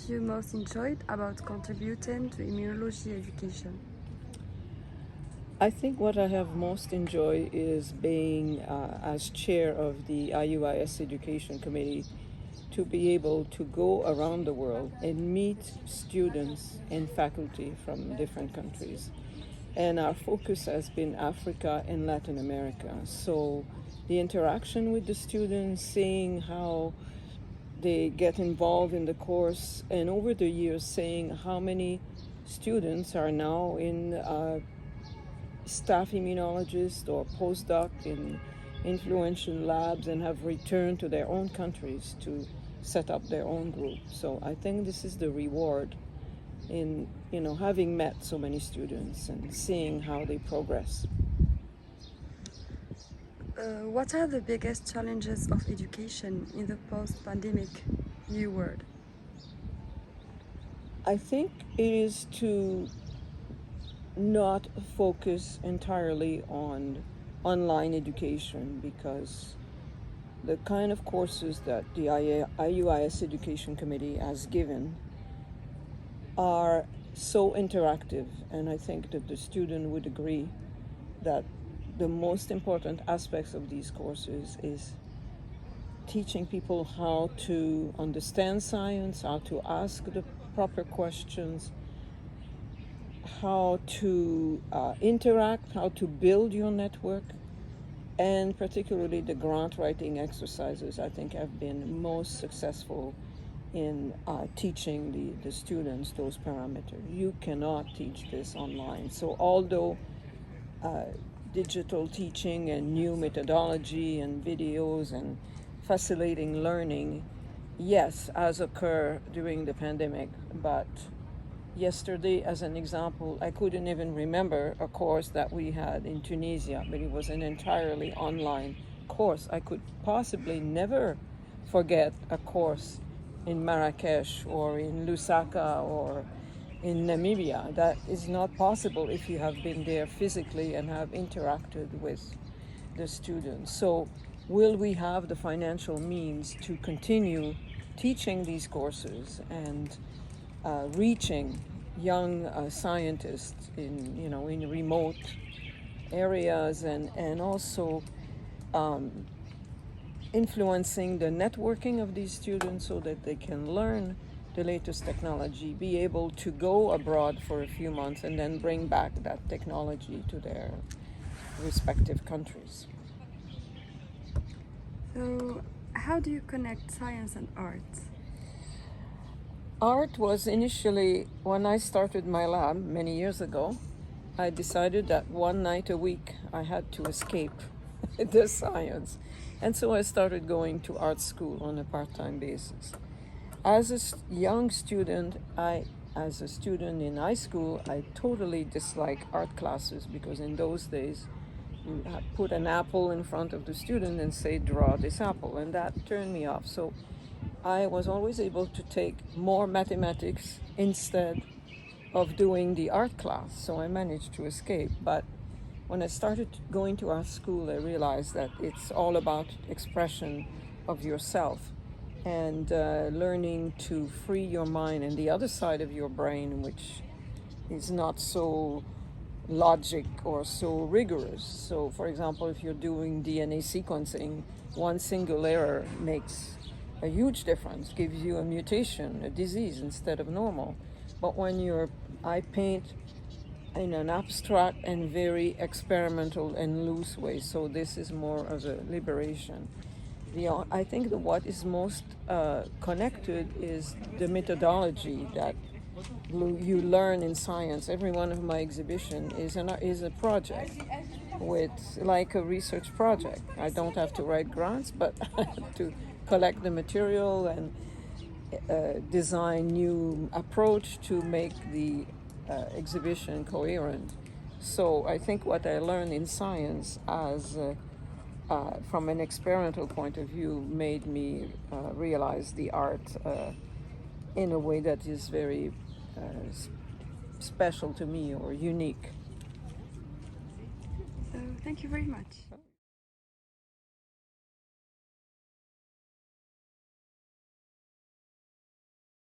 you most enjoyed about contributing to immunology education? I think what I have most enjoyed is being as chair of the IUIS Education Committee, to be able to go around the world and meet students and faculty from different countries. And our focus has been Africa and Latin America. So the interaction with the students, seeing how they get involved in the course, and over the years seeing how many students are now in staff immunologists or postdoc in influential labs and have returned to their own countries to set up their own group. So I think this is the reward in having met so many students and seeing how they progress. What are the biggest challenges of education in the post-pandemic EU world? I think it is to not focus entirely on online education, because the kind of courses that the IUIS Education Committee has given are so interactive, and I think that the student would agree that the most important aspects of these courses is teaching people how to understand science, how to ask the proper questions, how to interact, how to build your network, and particularly the grant writing exercises, I think, have been most successful in teaching the students those parameters. You cannot teach this online. So although digital teaching and new methodology and videos and facilitating learning, yes, has occurred during the pandemic, but yesterday, as an example, I couldn't even remember a course that we had in Tunisia, but it was an entirely online course. I could possibly never forget a course in Marrakesh or in Lusaka or in Namibia. That is not possible if you have been there physically and have interacted with the students. So will we have the financial means to continue teaching these courses and reaching young scientists in remote areas, and also influencing the networking of these students so that they can learn the latest technology, be able to go abroad for a few months and then bring back that technology to their respective countries. So, how do you connect science and art? Art was initially, when I started my lab many years ago, I decided that one night a week I had to escape the science. And so I started going to art school on a part-time basis. As a young student, as a student in high school, I totally disliked art classes, because in those days, you put an apple in front of the student and say, draw this apple, and that turned me off. So I was always able to take more mathematics instead of doing the art class, so I managed to escape. But when I started going to art school, I realized that it's all about expression of yourself and learning to free your mind and the other side of your brain, which is not so logic or so rigorous. So, for example, if you're doing DNA sequencing, one single error makes a huge difference, gives you a mutation, a disease instead of normal. But when I paint in an abstract and very experimental and loose way, so this is more of a liberation. I think that what is most connected is the methodology that you learn in science. Every one of my exhibition is a project, with like a research project. I don't have to write grants, but I have to collect the material and design new approach to make the exhibition coherent. So I think what I learned in science as from an experimental point of view made me realize the art in a way that is very special to me or unique. So, thank you very much.